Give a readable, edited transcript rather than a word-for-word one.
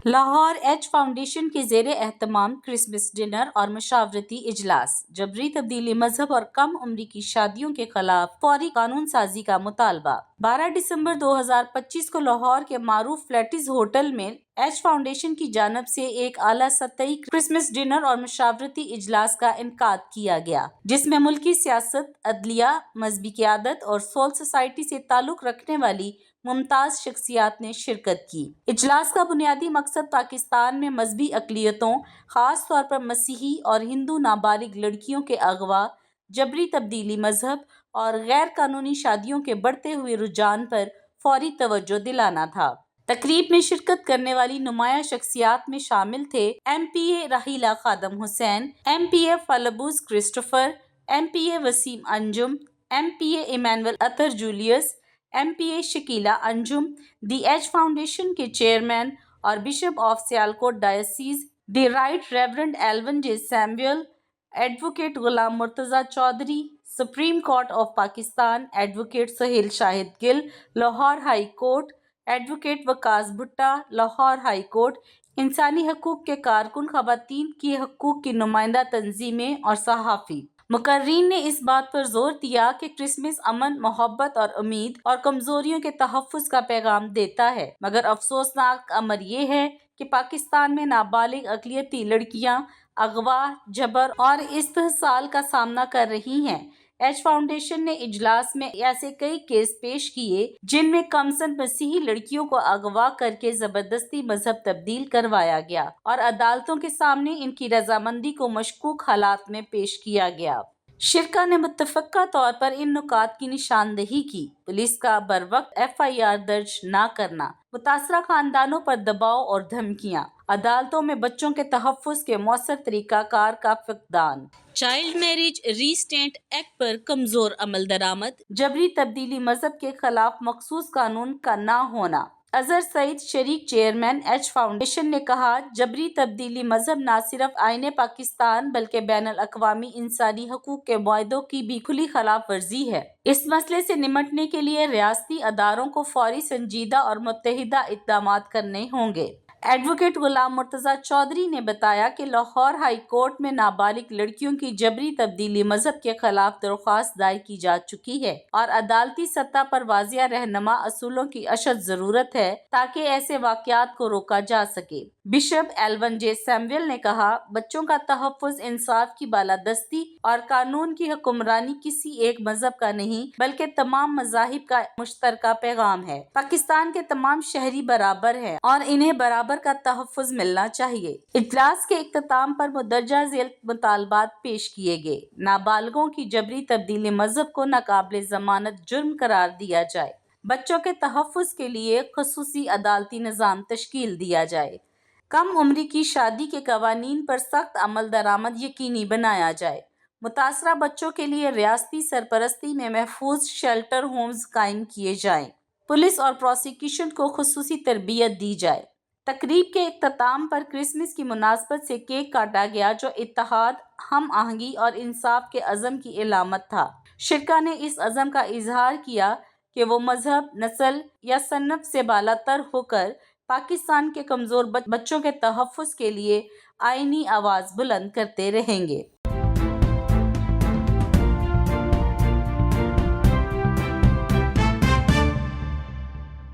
Lahore age Foundation کے زیر اہتمام کرسمس ڈنر اور مشاورتی اجلاس، جبری تبدیلی مذہب اور کم عمری کی شادیوں کے خلاف فوری قانون سازی کا مطالبہ۔ 12 دسمبر 2025 کو لاہور کے معروف فلیٹز ہوٹل میں ایج فاؤنڈیشن کی جانب سے ایک اعلیٰ سطحی کرسمس ڈنر اور مشاورتی اجلاس کا انعقاد کیا گیا، جس میں ملکی سیاست، عدلیہ، مذہبی قیادت اور سول سوسائٹی سے تعلق رکھنے والی ممتاز شخصیات نے شرکت کی۔ اجلاس کا بنیادی مقصد پاکستان میں مذہبی اقلیتوں، خاص طور پر مسیحی اور ہندو نابالغ لڑکیوں کے اغوا، جبری تبدیلی مذہب اور غیر قانونی شادیوں کے بڑھتے ہوئے رجحان پر فوری توجہ دلانا تھا۔ تقریب میں شرکت کرنے والی نمایاں شخصیات میں شامل تھے M P A Raheela Khadim Hussain, M P A فالبوز Christopher, M P A Waseem Anjum, M P A Emmanuel Athar Julius, M P A Shakeela Anjum, the Edge Foundation کے چیئرمین اور bishop of Sialkot diocese, the right reverend Alvin J Samuel, advocate Ghulam Murtaza Chaudhry, Supreme Court of Pakistan, advocate Sohail Shahid Gill, Lahore High Court, advocate Waqas Bhatta, Lahore High Court, انسانی حقوق کے کارکن، خواتین کے حقوق کی نمائندہ تنظیمیں اور صحافی۔ مقررین نے اس بات پر زور دیا کہ کرسمس امن، محبت اور امید اور کمزوریوں کے تحفظ کا پیغام دیتا ہے، مگر افسوسناک امر یہ ہے کہ پاکستان میں نابالغ اقلیتی لڑکیاں اغوا، جبر اور استحصال کا سامنا کر رہی ہیں۔ ایج فاؤنڈیشن نے اجلاس میں ایسے کئی کیس پیش کیے جن میں کمسن مسیحی لڑکیوں کو اغوا کرکے زبردستی مذہب تبدیل کروایا گیا اور عدالتوں کے سامنے ان کی رضامندی کو مشکوک حالات میں پیش کیا گیا۔ شرکاء نے متفقہ طور پر ان نکات کی نشاندہی کی: پولیس کا بروقت ایف آئی آر درج نہ کرنا، متاثرہ خاندانوں پر دباؤ اور دھمکیاں، عدالتوں میں بچوں کے تحفظ کے مؤثر طریقہ کار کا فقدان، چائلڈ میرج ریسٹرینٹ ایکٹ پر کمزور عمل درآمد، جبری تبدیلی مذہب کے خلاف مخصوص قانون کا نہ ہونا۔ اظہر سعید شریک چیئرمین ایج فاؤنڈیشن نے کہا، جبری تبدیلی مذہب نہ صرف آئین پاکستان بلکہ بین الاقوامی انسانی حقوق کے معاہدوں کی بھی کھلی خلاف ورزی ہے۔ اس مسئلے سے نمٹنے کے لیے ریاستی اداروں کو فوری سنجیدہ اور متحدہ اقدامات کرنے ہوں گے۔ ایڈوکیٹ غلام مرتضیٰ چودھری نے بتایا کہ لاہور ہائی کورٹ میں نابالغ لڑکیوں کی جبری تبدیلی مذہب کے خلاف درخواست دائر کی جا چکی ہے اور عدالتی سطح پر واضح رہنما اصولوں کی اشد ضرورت ہے تاکہ ایسے واقعات کو روکا جا سکے۔ بشپ ایلون جے سیموئل نے کہا، بچوں کا تحفظ، انصاف کی بالادستی اور قانون کی حکمرانی کسی ایک مذہب کا نہیں بلکہ تمام مذاہب کا مشترکہ پیغام ہے۔ پاکستان کے تمام شہری برابر ہیں اور انہیں برابر کا تحفظ ملنا چاہیے۔ اجلاس کے اختتام پر مندرجہ ذیل مطالبات پیش کیے گئے: نابالغوں کی جبری تبدیلی مذہب کو ناقابل ضمانت جرم قرار دیا جائے، بچوں کے تحفظ کے لیے خصوصی عدالتی نظام تشکیل دیا جائے، کم عمری کی شادی کے قوانین پر سخت عمل درآمد یقینی بنایا جائے، متاثرہ بچوں کے لیے ریاستی سرپرستی میں محفوظ شیلٹر ہومز قائم کیے جائیں، پولیس اور پروسیکیوشن کو خصوصی تربیت دی جائے۔ تقریب کے اختتام پر کرسمس کی مناسبت سے کیک کاٹا گیا جو اتحاد، ہم آہنگی اور انصاف کے عزم کی علامت تھا۔ شرکاء نے اس عزم کا اظہار کیا کہ وہ مذہب، نسل یا صنف سے بالاتر ہو کر پاکستان کے کمزور بچوں کے تحفظ کے لیے آئینی آواز بلند کرتے رہیں گے۔